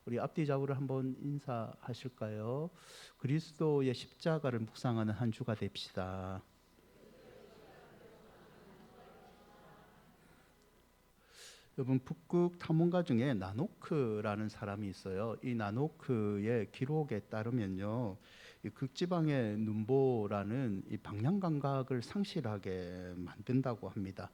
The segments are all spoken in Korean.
우리 앞뒤 좌우를 한번 인사하실까요? 그리스도의 십자가를 묵상하는 한 주가 됩시다. 여러분, 북극 탐험가 중에 나노크라는 사람이 있어요. 이 나노크의 기록에 따르면요, 이 극지방의 눈보라는 이 방향 감각을 상실하게 만든다고 합니다.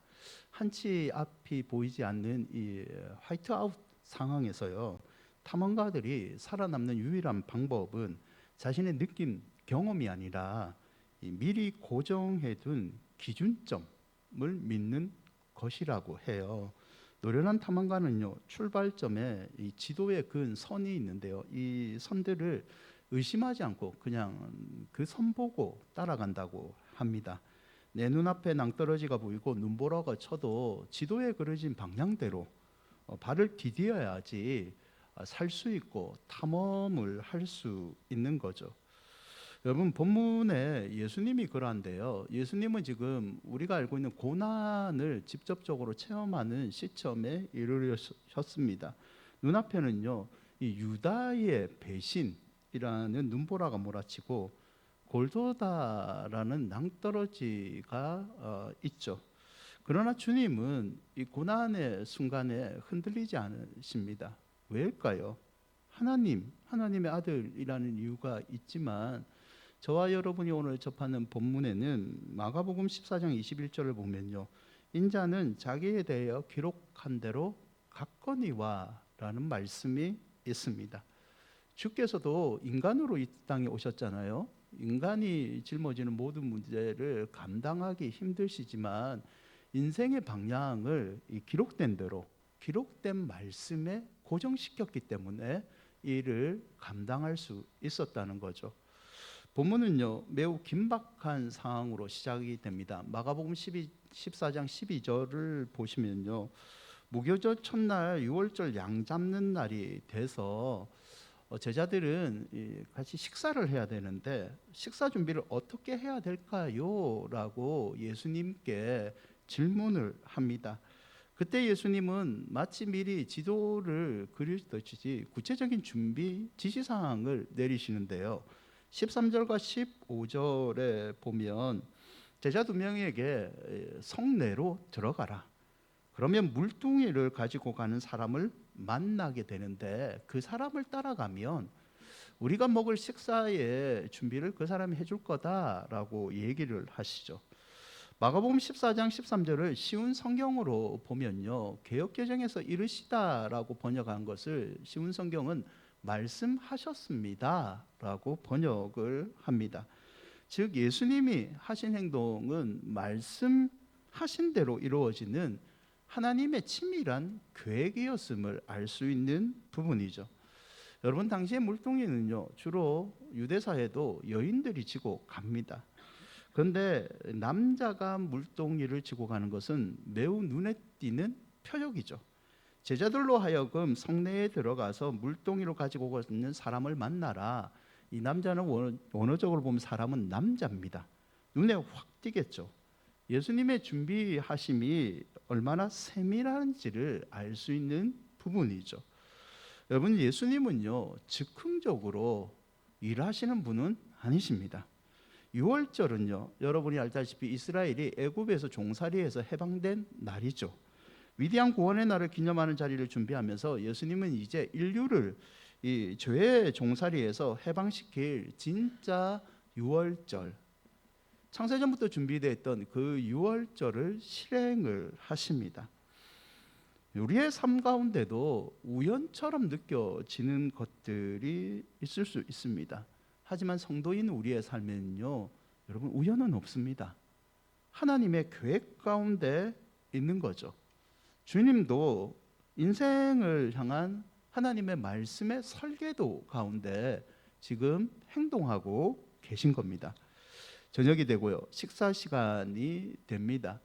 한치 앞이 보이지 않는 이 화이트아웃 상황에서요, 탐험가들이 살아남는 유일한 방법은 자신의 느낌, 경험이 아니라 이 미리 고정해둔 기준점을 믿는 것이라고 해요. 노련한 탐험가는요, 출발점에 이 지도에 그은 선이 있는데요, 이 선들을 의심하지 않고 그냥 그 선 보고 따라간다고 합니다. 내 눈앞에 낭떠러지가 보이고 눈보라가 쳐도 지도에 그려진 방향대로 발을 디디어야지 살 수 있고 탐험을 할 수 있는 거죠. 여러분, 본문에 예수님이 그러한데요, 예수님은 지금 우리가 알고 있는 고난을 직접적으로 체험하는 시점에 이르셨습니다. 눈앞에는요, 이 유다의 배신이라는 눈보라가 몰아치고 골고다라는 낭떠러지가 있죠. 그러나 주님은 이 고난의 순간에 흔들리지 않으십니다. 왜일까요? 하나님의 아들이라는 이유가 있지만, 저와 여러분이 오늘 접하는 본문에는 마가복음 14장 21절을 보면요, 인자는 자기에 대하여 기록한 대로 갔거니와 라는 말씀이 있습니다. 주께서도 인간으로 이 땅에 오셨잖아요. 인간이 짊어지는 모든 문제를 감당하기 힘드시지만 인생의 방향을 이 기록된 대로, 기록된 말씀에 고정시켰기 때문에 이를 감당할 수 있었다는 거죠. 본문은요, 매우 긴박한 상황으로 시작이 됩니다. 마가복음 14장 12절을 보시면요, 무교절 첫날 6월절 양 잡는 날이 돼서 제자들은 같이 식사를 해야 되는데 식사 준비를 어떻게 해야 될까요? 라고 예수님께 질문을 합니다. 그때 예수님은 마치 미리 지도를 그리듯이 구체적인 준비 지시사항을 내리시는데요, 13절과 15절에 보면 제자 2명에게 성내로 들어가라, 그러면 물뚱이를 가지고 가는 사람을 만나게 되는데 그 사람을 따라가면 우리가 먹을 식사의 준비를 그 사람이 해줄 거다라고 얘기를 하시죠. 마가복음 14장 13절을 쉬운 성경으로 보면요, 개역개정에서 이르시다라고 번역한 것을 쉬운 성경은 말씀하셨습니다 라고 번역을 합니다. 즉 예수님이 하신 행동은 말씀하신 대로 이루어지는 하나님의 치밀한 계획이었음을 알 수 있는 부분이죠. 여러분, 당시의 물동이는요, 주로 유대사에도 여인들이 지고 갑니다. 그런데 남자가 물동이를 지고 가는 것은 매우 눈에 띄는 표적이죠. 제자들로 하여금 성내에 들어가서 물동이를 가지고 가는 사람을 만나라. 이 남자는 원어적으로 보면 사람은 남자입니다. 눈에 확 띄겠죠. 예수님의 준비하심이 얼마나 세밀한지를 알 수 있는 부분이죠. 여러분, 예수님은요, 즉흥적으로 일하시는 분은 아니십니다. 6월절은요, 여러분이 알다시피 이스라엘이 애굽에서 종살이에서 해방된 날이죠. 위대한 구원의 날을 기념하는 자리를 준비하면서 예수님은 이제 인류를 이 죄의 종살이에서 해방시킬 진짜 6월절, 창세전부터 준비되어 있던 그 6월절을 실행을 하십니다. 우리의 삶 가운데도 우연처럼 느껴지는 것들이 있을 수 있습니다. 하지만 성도인 우리의 삶에는요, 여러분, 우연은 없습니다. 하나님의 계획 가운데 있는 거죠. 주님도 인생을 향한 하나님의 말씀의 설계도 가운데 지금 행동하고 계신 겁니다. 저녁이 되고요, 식사 시간이 됩니다.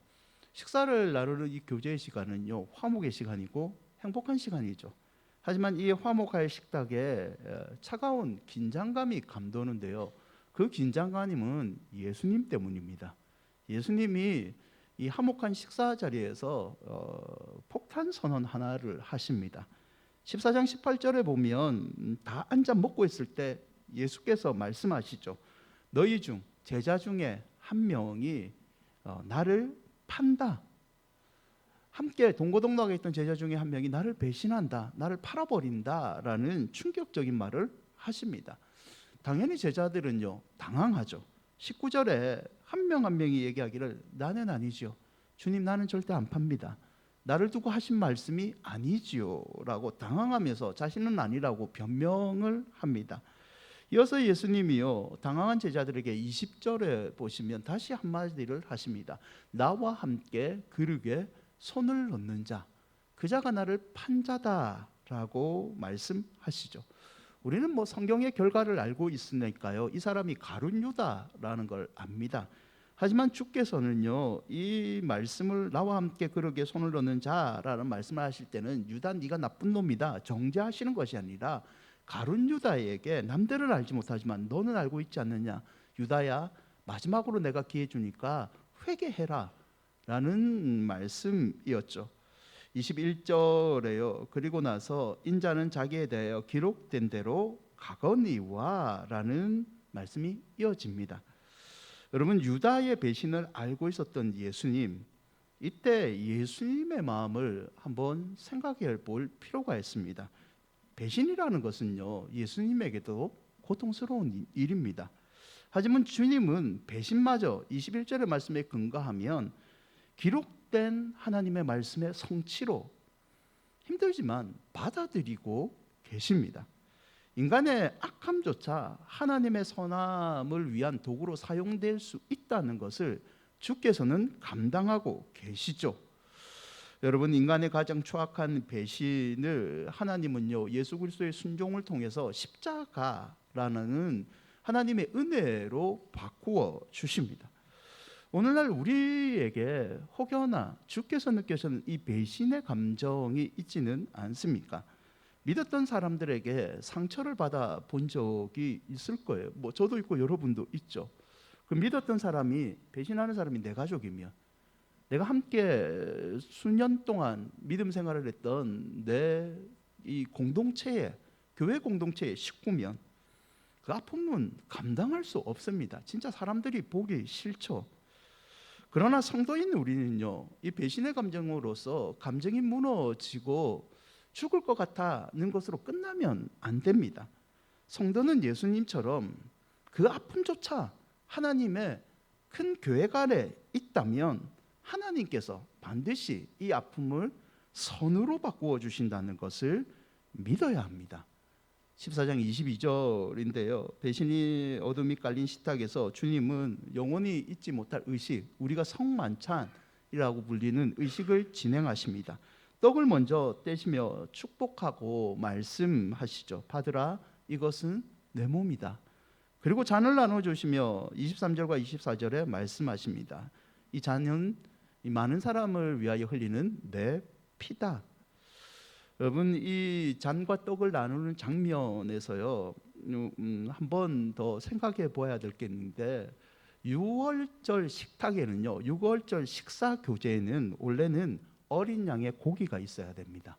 식사를 나누는 이 교제의 시간은요, 화목의 시간이고 행복한 시간이죠. 하지만 이 화목할 식탁에 차가운 긴장감이 감도는데요, 그 긴장감은 예수님 때문입니다. 예수님이 이 화목한 식사 자리에서 폭탄 선언 하나를 하십니다. 14장 18절에 보면 다 앉아 먹고 있을 때 예수께서 말씀하시죠. 너희 중 제자 중에 한 명이 나를 판다. 함께 동고동락에 있던 제자 중에 한 명이 나를 배신한다, 나를 팔아버린다라는 충격적인 말을 하십니다. 당연히 제자들은요 당황하죠. 19절에 한 명 한 명이 얘기하기를 나는 아니지요. 주님, 나는 절대 안 팝니다. 나를 두고 하신 말씀이 아니지요 라고 당황하면서 자신은 아니라고 변명을 합니다. 이어서 예수님이요 당황한 제자들에게 20절에 보시면 다시 한마디를 하십니다. 나와 함께 그릇에 손을 넣는 자, 그 자가 나를 판 자다라고 말씀하시죠. 우리는 뭐 성경의 결과를 알고 있으니까요 이 사람이 가룟 유다라는 걸 압니다. 하지만 주께서는요 이 말씀을 나와 함께 그릇에 손을 넣는 자라는 말씀을 하실 때는 유다 네가 나쁜 놈이다 정죄하시는 것이 아니라 가룟 유다에게 남들은 알지 못하지만 너는 알고 있지 않느냐, 유다야 마지막으로 내가 기회 주니까 회개해라 라는 말씀이었죠. 21절에요 그리고 나서 인자는 자기에 대하여 기록된 대로 가거니와 라는 말씀이 이어집니다. 여러분, 유다의 배신을 알고 있었던 예수님, 이때 예수님의 마음을 한번 생각해 볼 필요가 있습니다. 배신이라는 것은요 예수님에게도 고통스러운 일입니다. 하지만 주님은 배신마저 21절의 말씀에 근거하면 기록된 하나님의 말씀의 성취로 힘들지만 받아들이고 계십니다. 인간의 악함조차 하나님의 선함을 위한 도구로 사용될 수 있다는 것을 주께서는 감당하고 계시죠. 여러분, 인간의 가장 추악한 배신을 하나님은요 예수 그리스도의 순종을 통해서 십자가라는 하나님의 은혜로 바꾸어 주십니다. 오늘날 우리에게 혹여나 주께서 느끼시는 이 배신의 감정이 있지는 않습니까? 믿었던 사람들에게 상처를 받아 본 적이 있을 거예요. 뭐 저도 있고 여러분도 있죠. 그 믿었던 사람이, 배신하는 사람이 내 가족이면, 내가 함께 수년 동안 믿음 생활을 했던 내 이 공동체에, 교회 공동체의 식구면 그 아픔은 감당할 수 없습니다. 진짜 사람들이 보기 싫죠. 그러나 성도인 우리는요 이 배신의 감정으로서 감정이 무너지고 죽을 것 같다는 것으로 끝나면 안 됩니다. 성도는 예수님처럼 그 아픔조차 하나님의 큰 계획 아래 있다면 하나님께서 반드시 이 아픔을 선으로 바꾸어 주신다는 것을 믿어야 합니다. 14장 22절인데요 배신이 어둠이 깔린 식탁에서 주님은 영원히 잊지 못할 의식, 우리가 성만찬이라고 불리는 의식을 진행하십니다. 떡을 먼저 떼시며 축복하고 말씀하시죠. 받으라, 이것은 내 몸이다. 그리고 잔을 나눠주시며 23절과 24절에 말씀하십니다. 이 잔은 이 많은 사람을 위하여 흘리는 내 피다. 여러분, 이 잔과 떡을 나누는 장면에서요 한 번 더 생각해 보아야 될 게 있는데, 6월절 식탁에는요 6월절 식사 교제에는 원래는 어린 양의 고기가 있어야 됩니다.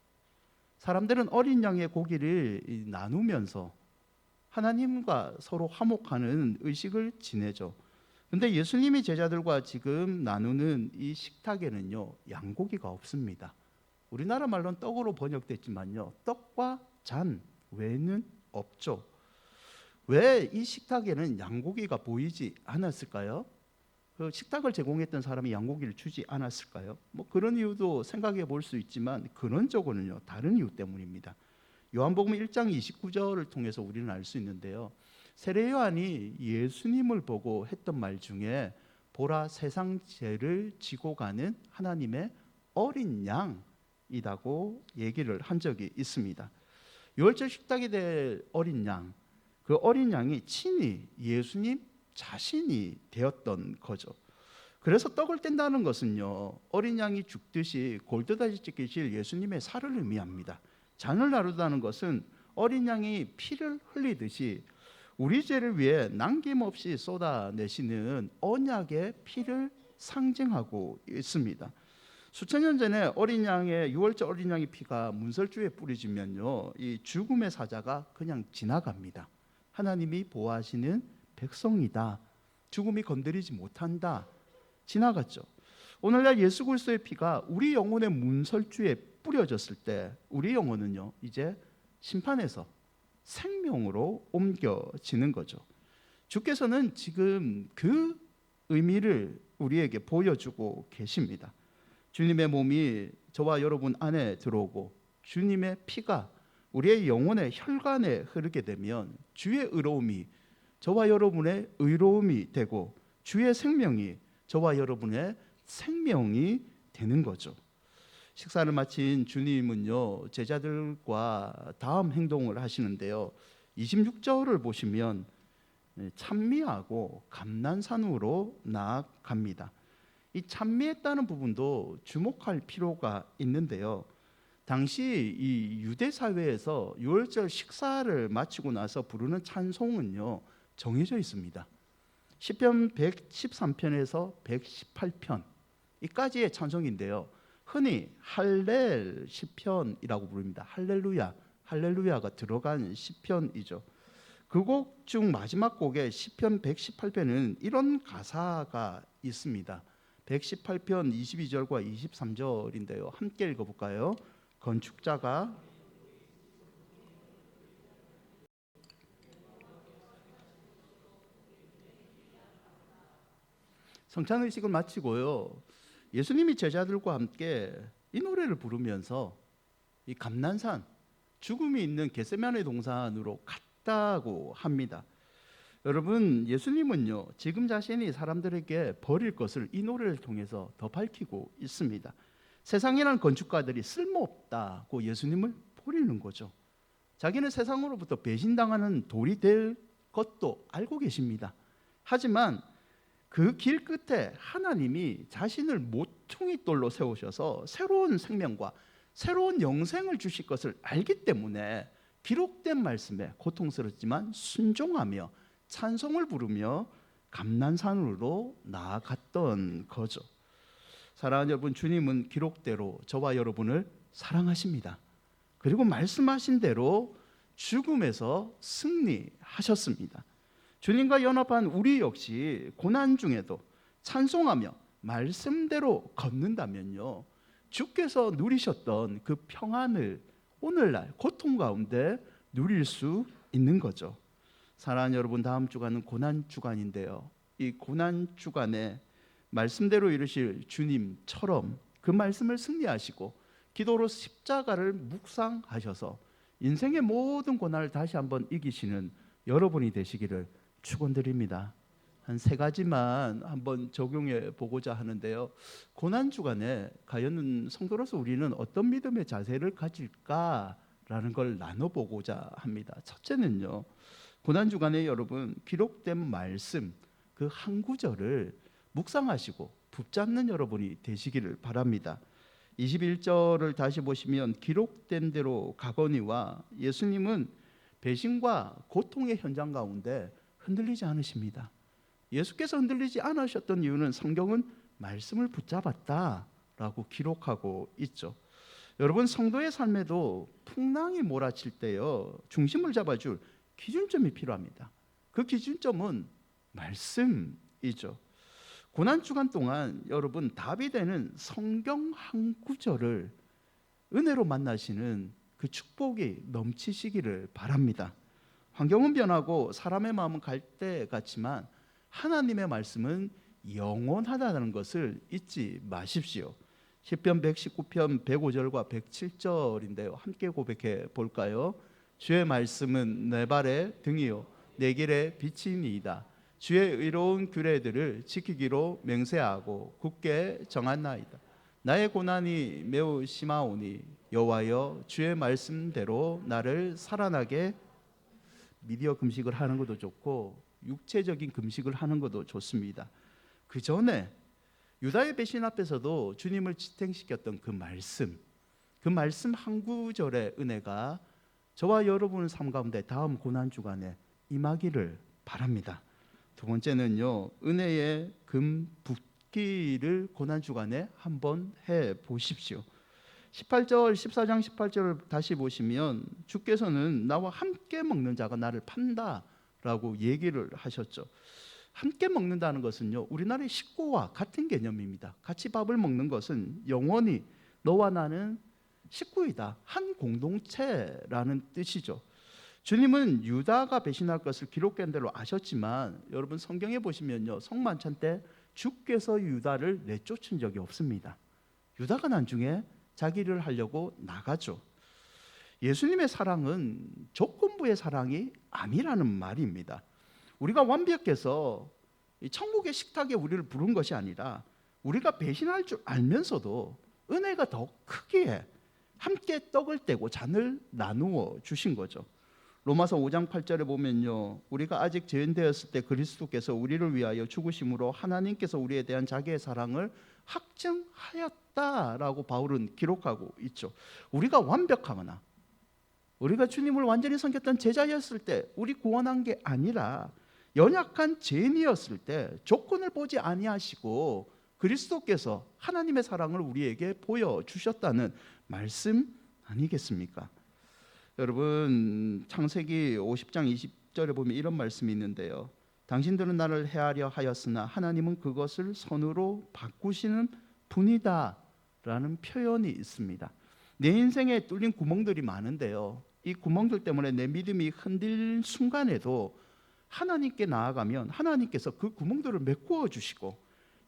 사람들은 어린 양의 고기를 나누면서 하나님과 서로 화목하는 의식을 지내죠. 근데 예수님이 제자들과 지금 나누는 이 식탁에는요 양고기가 없습니다. 우리나라 말로는 떡으로 번역됐지만요 떡과 잔 외에는 없죠. 왜 이 식탁에는 양고기가 보이지 않았을까요? 그 식탁을 제공했던 사람이 양고기를 주지 않았을까요? 뭐 그런 이유도 생각해 볼 수 있지만 근원적으로는요 다른 이유 때문입니다. 요한복음 1장 29절을 통해서 우리는 알 수 있는데요 세례 요한이 예수님을 보고 했던 말 중에 보라, 세상 죄를 지고 가는 하나님의 어린 양이라고 얘기를 한 적이 있습니다. 유월절 식탁에 될 어린 양, 그 어린 양이 친히 예수님 자신이 되었던 거죠. 그래서 떡을 뗀다는 것은요 어린 양이 죽듯이 골드다지 찢기실 예수님의 살을 의미합니다. 잔을 나누다는 것은 어린 양이 피를 흘리듯이 우리 죄를 위해 남김없이 쏟아내시는 언약의 피를 상징하고 있습니다. 수천 년 전에 어린 양의 유월절 어린 양의 피가 문설주에 뿌려지면요, 이 죽음의 사자가 그냥 지나갑니다. 하나님이 보호하시는 백성이다. 죽음이 건드리지 못한다. 지나갔죠. 오늘날 예수 그리스도의 피가 우리 영혼의 문설주에 뿌려졌을 때 우리 영혼은요, 이제 심판에서 생명으로 옮겨지는 거죠. 주께서는 지금 그 의미를 우리에게 보여주고 계십니다. 주님의 몸이 저와 여러분 안에 들어오고 주님의 피가 우리의 영혼의 혈관에 흐르게 되면 주의 의로움이 저와 여러분의 의로움이 되고 주의 생명이 저와 여러분의 생명이 되는 거죠. 식사를 마친 주님은요, 제자들과 다음 행동을 하시는데요, 26절을 보시면 찬미하고 감난산으로 나아갑니다. 이 찬미했다는 부분도 주목할 필요가 있는데요, 당시 이 유대 사회에서 유월절 식사를 마치고 나서 부르는 찬송은요, 정해져 있습니다. 시편 113편에서 118편 이까지의 찬송인데요, 흔히 할렐 시편이라고 부릅니다. 할렐루야, 할렐루야가 들어간 시편이죠. 그 곡 중 마지막 곡의 시편 118편은 이런 가사가 있습니다. 118편 22절과 23절인데요. 함께 읽어볼까요? 건축자가 성찬의식을 마치고요, 예수님이 제자들과 함께 이 노래를 부르면서 이 감난산, 죽음이 있는 겟세마네 동산으로 갔다고 합니다. 여러분, 예수님은요, 지금 자신이 사람들에게 버릴 것을 이 노래를 통해서 더 밝히고 있습니다. 세상이라는 건축가들이 쓸모없다고 예수님을 버리는 거죠. 자기는 세상으로부터 배신당하는 돌이 될 것도 알고 계십니다. 하지만 그 길 끝에 하나님이 자신을 모퉁이 돌로 세우셔서 새로운 생명과 새로운 영생을 주실 것을 알기 때문에 기록된 말씀에 고통스럽지만 순종하며 찬송을 부르며 감난산으로 나아갔던 거죠. 사랑하는 여러분, 주님은 기록대로 저와 여러분을 사랑하십니다. 그리고 말씀하신 대로 죽음에서 승리하셨습니다. 주님과 연합한 우리 역시 고난 중에도 찬송하며 말씀대로 걷는다면요, 주께서 누리셨던 그 평안을 오늘날 고통 가운데 누릴 수 있는 거죠. 사랑하는 여러분, 다음 주간은 고난 주간인데요, 이 고난 주간에 말씀대로 이루실 주님처럼 그 말씀을 승리하시고 기도로 십자가를 묵상하셔서 인생의 모든 고난을 다시 한번 이기시는 여러분이 되시기를 축원드립니다. 한 세 가지만 한번 적용해 보고자 하는데요, 고난 주간에 과연 성도로서 우리는 어떤 믿음의 자세를 가질까라는 걸 나눠보고자 합니다. 첫째는요, 고난 주간에 여러분 기록된 말씀 그 한 구절을 묵상하시고 붙잡는 여러분이 되시기를 바랍니다. 21절을 다시 보시면 기록된 대로 가거니와 예수님은 배신과 고통의 현장 가운데 흔들리지 않으십니다. 예수께서 흔들리지 않으셨던 이유는 성경은 말씀을 붙잡았다라고 기록하고 있죠. 여러분, 성도의 삶에도 풍랑이 몰아칠 때요, 중심을 잡아줄 기준점이 필요합니다. 그 기준점은 말씀이죠. 고난 주간 동안 여러분 답이 되는 성경 한 구절을 은혜로 만나시는 그 축복이 넘치시기를 바랍니다. 환경은 변하고 사람의 마음은 갈대 같지만 하나님의 말씀은 영원하다는 것을 잊지 마십시오. 시편 119편 105절과 107절인데요. 함께 고백해 볼까요? 주의 말씀은 내 발의 등이요 내 길의 빛이니이다. 주의 의로운 규례들을 지키기로 맹세하고 굳게 정한나이다. 나의 고난이 매우 심하오니 여호와여 주의 말씀대로 나를 살아나게. 미디어 금식을 하는 것도 좋고 육체적인 금식을 하는 것도 좋습니다. 그 전에 유다의 배신 앞에서도 주님을 지탱시켰던 그 말씀 한 구절의 은혜가 저와 여러분의 삶 가운데 다음 고난 주간에 임하기를 바랍니다. 두 번째는요, 은혜의 금 받기를 고난주간에 한번 해보십시오. 18절 14장 18절을 다시 보시면 주께서는 나와 함께 먹는 자가 나를 판다라고 얘기를 하셨죠. 함께 먹는다는 것은요, 우리나라의 식구와 같은 개념입니다. 같이 밥을 먹는 것은 영원히 너와 나는 식구이다, 한 공동체라는 뜻이죠. 주님은 유다가 배신할 것을 기록된 대로 아셨지만 여러분 성경에 보시면요, 성만찬 때 주께서 유다를 내쫓은 적이 없습니다. 유다가 나중에 자기를 하려고 나가죠. 예수님의 사랑은 조건부의 사랑이 아니라는 말입니다. 우리가 완벽해서 천국의 식탁에 우리를 부른 것이 아니라 우리가 배신할 줄 알면서도 은혜가 더 크기에 함께 떡을 떼고 잔을 나누어 주신 거죠. 로마서 5장 8절에 보면요, 우리가 아직 죄인되었을 때 그리스도께서 우리를 위하여 죽으심으로 하나님께서 우리에 대한 자기의 사랑을 확증하였다라고 바울은 기록하고 있죠. 우리가 완벽하거나 우리가 주님을 완전히 섬겼던 제자였을 때 우리 구원한 게 아니라 연약한 죄인이었을 때 조건을 보지 아니하시고 그리스도께서 하나님의 사랑을 우리에게 보여주셨다는 말씀 아니겠습니까? 여러분 창세기 50장 20절에 보면 이런 말씀이 있는데요, 당신들은 나를 해하려 하였으나 하나님은 그것을 선으로 바꾸시는 분이다 라는 표현이 있습니다. 내 인생에 뚫린 구멍들이 많은데요, 이 구멍들 때문에 내 믿음이 흔들린 순간에도 하나님께 나아가면 하나님께서 그 구멍들을 메꾸어 주시고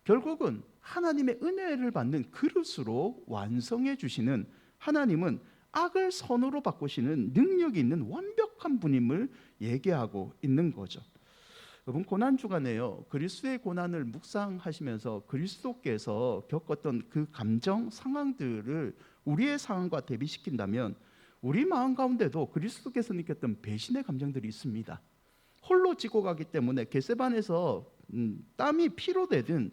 결국은 하나님의 은혜를 받는 그릇으로 완성해 주시는 하나님은 악을 선으로 바꾸시는 능력이 있는 완벽한 분임을 얘기하고 있는 거죠. 여러분 고난주간에요, 그리스도의 고난을 묵상하시면서 그리스도께서 겪었던 그 감정 상황들을 우리의 상황과 대비시킨다면 우리 마음 가운데도 그리스도께서 느꼈던 배신의 감정들이 있습니다. 홀로 지고 가기 때문에 겟세반에서 땀이 피로 되든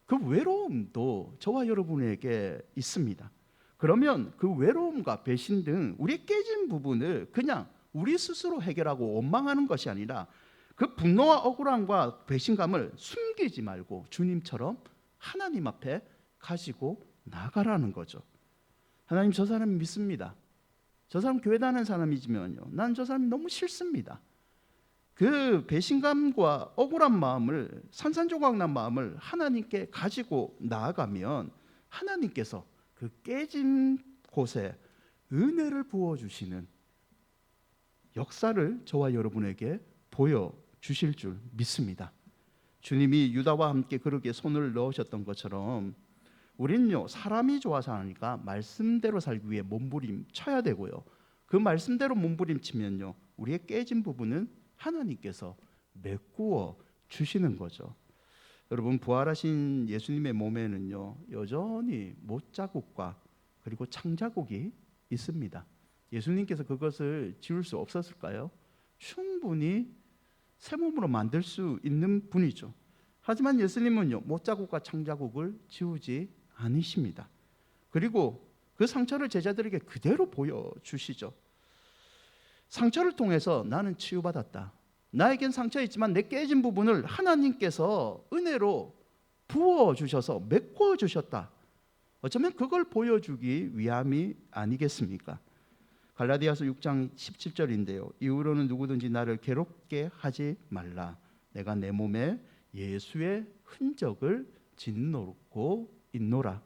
그 외로움도 저와 여러분에게 있습니다. 그러면 그 외로움과 배신 등 우리의 깨진 부분을 그냥 우리 스스로 해결하고 원망하는 것이 아니라 그 분노와 억울함과 배신감을 숨기지 말고 주님처럼 하나님 앞에 가지고 나가라는 거죠. 하나님, 저 사람 믿습니다. 저 사람 교회 다니는 사람이지만요, 난 저 사람이 너무 싫습니다. 그 배신감과 억울한 마음을, 산산조각난 마음을 하나님께 가지고 나아가면 하나님께서 그 깨진 곳에 은혜를 부어주시는 역사를 저와 여러분에게 보여주실 줄 믿습니다. 주님이 유다와 함께 그렇게 손을 넣으셨던 것처럼 우리는요, 사람이 좋아서 하니까 말씀대로 살기 위해 몸부림쳐야 되고요, 그 말씀대로 몸부림치면요 우리의 깨진 부분은 하나님께서 메꾸어 주시는 거죠. 여러분 부활하신 예수님의 몸에는요 여전히 못자국과 그리고 창자국이 있습니다. 예수님께서 그것을 지울 수 없었을까요? 충분히 새 몸으로 만들 수 있는 분이죠. 하지만 예수님은요 못자국과 창자국을 지우지 않으십니다. 그리고 그 상처를 제자들에게 그대로 보여주시죠. 상처를 통해서 나는 치유받았다. 나에겐 상처 있지만 내 깨진 부분을 하나님께서 은혜로 부어주셔서 메꿔주셨다. 어쩌면 그걸 보여주기 위함이 아니겠습니까? 갈라디아서 6장 17절인데요, 이후로는 누구든지 나를 괴롭게 하지 말라. 내가 내 몸에 예수의 흔적을 짓놓고 있노라.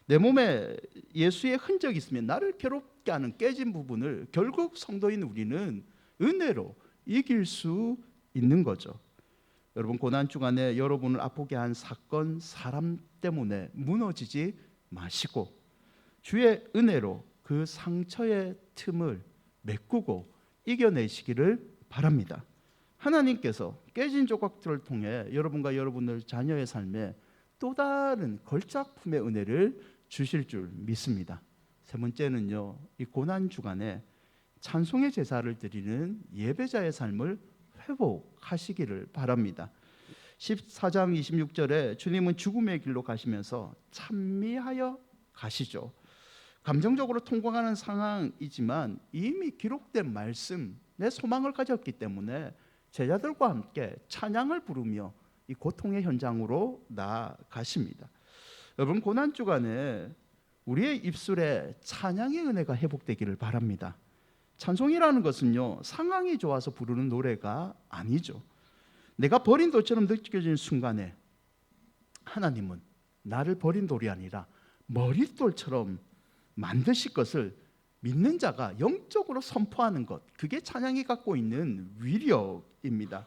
내 몸에 예수의 흔적이 있으면 나를 괴롭게 하는 깨진 부분을 결국 성도인 우리는 은혜로 이길 수 있는 거죠. 여러분 고난주간에 여러분을 아프게 한 사건, 사람 때문에 무너지지 마시고 주의 은혜로 그 상처의 틈을 메꾸고 이겨내시기를 바랍니다. 하나님께서 깨진 조각들을 통해 여러분과 여러분의 자녀의 삶에 또 다른 걸작품의 은혜를 주실 줄 믿습니다. 세 번째는요, 이 고난주간에 찬송의 제사를 드리는 예배자의 삶을 회복하시기를 바랍니다. 14장 26절에 주님은 죽음의 길로 가시면서 찬미하여 가시죠. 감정적으로 통곡하는 상황이지만 이미 기록된 말씀, 내 소망을 가졌기 때문에 제자들과 함께 찬양을 부르며 이 고통의 현장으로 나아가십니다. 여러분, 고난 주간에 우리의 입술에 찬양의 은혜가 회복되기를 바랍니다. 찬송이라는 것은요, 상황이 좋아서 부르는 노래가 아니죠. 내가 버린 돌처럼 느껴지는 순간에 하나님은 나를 버린 돌이 아니라 머릿돌처럼 만드실 것을 믿는 자가 영적으로 선포하는 것, 그게 찬양이 갖고 있는 위력입니다.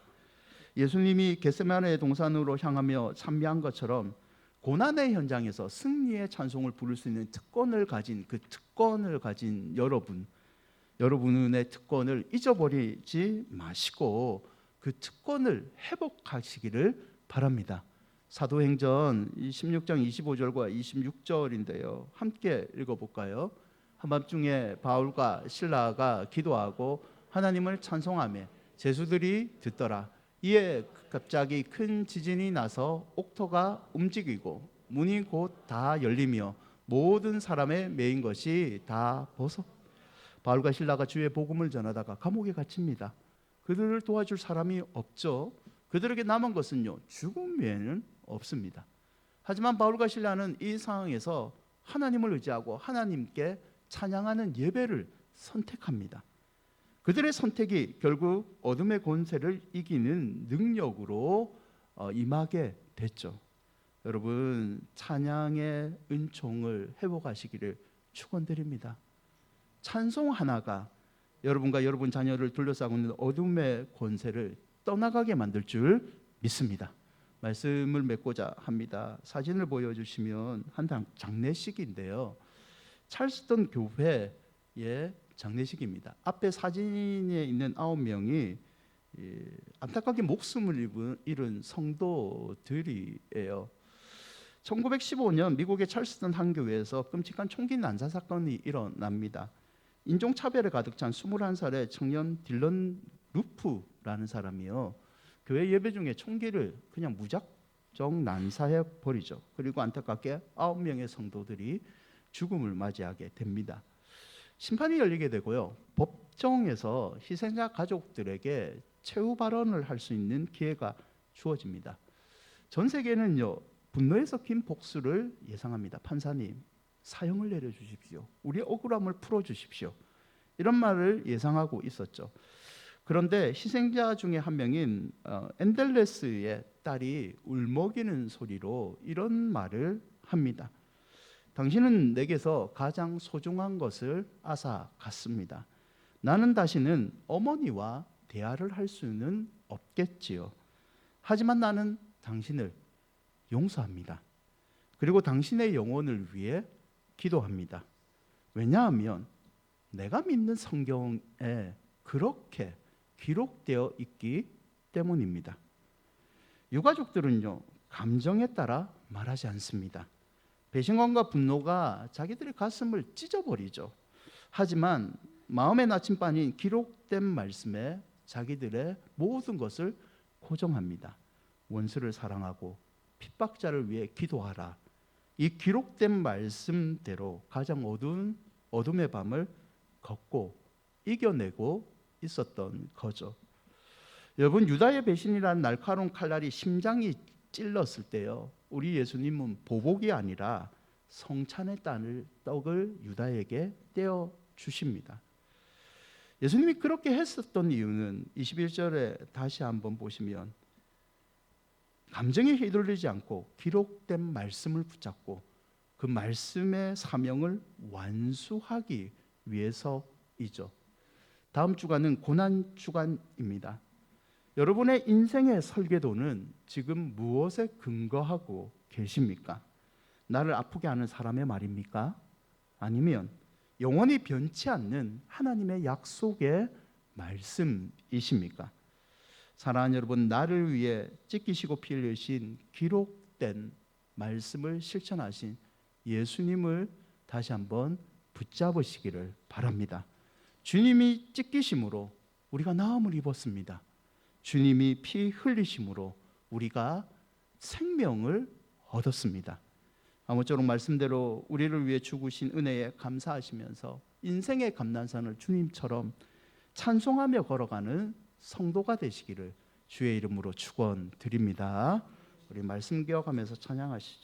예수님이 겟세마네 동산으로 향하며 찬미한 것처럼 고난의 현장에서 승리의 찬송을 부를 수 있는 특권을 가진 여러분의 특권을 잊어버리지 마시고 그 특권을 회복하시기를 바랍니다. 사도행전 16장 25절과 26절인데요. 함께 읽어볼까요? 한밤중에 바울과 실라가 기도하고 하나님을 찬송하며 제수들이 듣더라. 이에 갑자기 큰 지진이 나서 옥토가 움직이고 문이 곧 다 열리며 모든 사람의 매인 것이 다 벗어. 바울과 실라가 주의 복음을 전하다가 감옥에 갇힙니다. 그들을 도와줄 사람이 없죠. 그들에게 남은 것은요, 죽음 외에는 없습니다. 하지만 바울과 실라는 이 상황에서 하나님을 의지하고 하나님께 찬양하는 예배를 선택합니다. 그들의 선택이 결국 어둠의 권세를 이기는 능력으로 임하게 됐죠. 여러분, 찬양의 은총을 회복하시기를 축원드립니다. 찬송 하나가 여러분과 여러분 자녀를 둘러싸고 있는 어둠의 권세를 떠나가게 만들 줄 믿습니다. 말씀을 맺고자 합니다. 사진을 보여주시면 한 장례식인데요, 찰스턴 교회의 장례식입니다. 앞에 사진에 있는 9명이 안타깝게 목숨을 잃은 성도들이에요. 1915년 미국의 찰스턴 한 교회에서 끔찍한 총기 난사 사건이 일어납니다. 인종차별에 가득 찬 21살의 청년 딜런 루프라는 사람이요, 교회 예배 중에 총기를 그냥 무작정 난사해 버리죠. 그리고 안타깝게 9명의 성도들이 죽음을 맞이하게 됩니다. 심판이 열리게 되고요, 법정에서 희생자 가족들에게 최후 발언을 할 수 있는 기회가 주어집니다. 전 세계는요, 분노에서 긴 복수를 예상합니다. 판사님, 사형을 내려주십시오. 우리의 억울함을 풀어주십시오. 이런 말을 예상하고 있었죠. 그런데 희생자 중에 한 명인 앤델레스의 딸이 울먹이는 소리로 이런 말을 합니다. 당신은 내게서 가장 소중한 것을 앗아갔습니다. 나는 다시는 어머니와 대화를 할 수는 없겠지요. 하지만 나는 당신을 용서합니다. 그리고 당신의 영혼을 위해 기도합니다. 왜냐하면 내가 믿는 성경에 그렇게 기록되어 있기 때문입니다. 유가족들은요, 감정에 따라 말하지 않습니다. 배신감과 분노가 자기들의 가슴을 찢어버리죠. 하지만 마음의 나침반인 기록된 말씀에 자기들의 모든 것을 고정합니다. 원수를 사랑하고 핍박자를 위해 기도하라. 이 기록된 말씀대로 가장 어두운 어둠의 밤을 걷고 이겨내고 있었던 거죠. 여러분, 유다의 배신이라는 날카로운 칼날이 심장이 찔렀을 때요, 우리 예수님은 보복이 아니라 성찬의 떡을 유다에게 떼어 주십니다. 예수님이 그렇게 했었던 이유는 21절에 다시 한번 보시면 감정에 휘둘리지 않고 기록된 말씀을 붙잡고 그 말씀의 사명을 완수하기 위해서이죠. 다음 주간은 고난 주간입니다. 여러분의 인생의 설계도는 지금 무엇에 근거하고 계십니까? 나를 아프게 하는 사람의 말입니까? 아니면 영원히 변치 않는 하나님의 약속의 말씀이십니까? 사랑하는 여러분, 나를 위해 찢기시고 피 흘리신 기록된 말씀을 실천하신 예수님을 다시 한번 붙잡으시기를 바랍니다. 주님이 찢기심으로 우리가 나음을 입었습니다. 주님이 피 흘리심으로 우리가 생명을 얻었습니다. 아무쪼록 말씀대로 우리를 위해 죽으신 은혜에 감사하시면서 인생의 감난산을 주님처럼 찬송하며 걸어가는 성도가 되시기를 주의 이름으로 축원드립니다. 우리 말씀 기억하면서 찬양하시죠.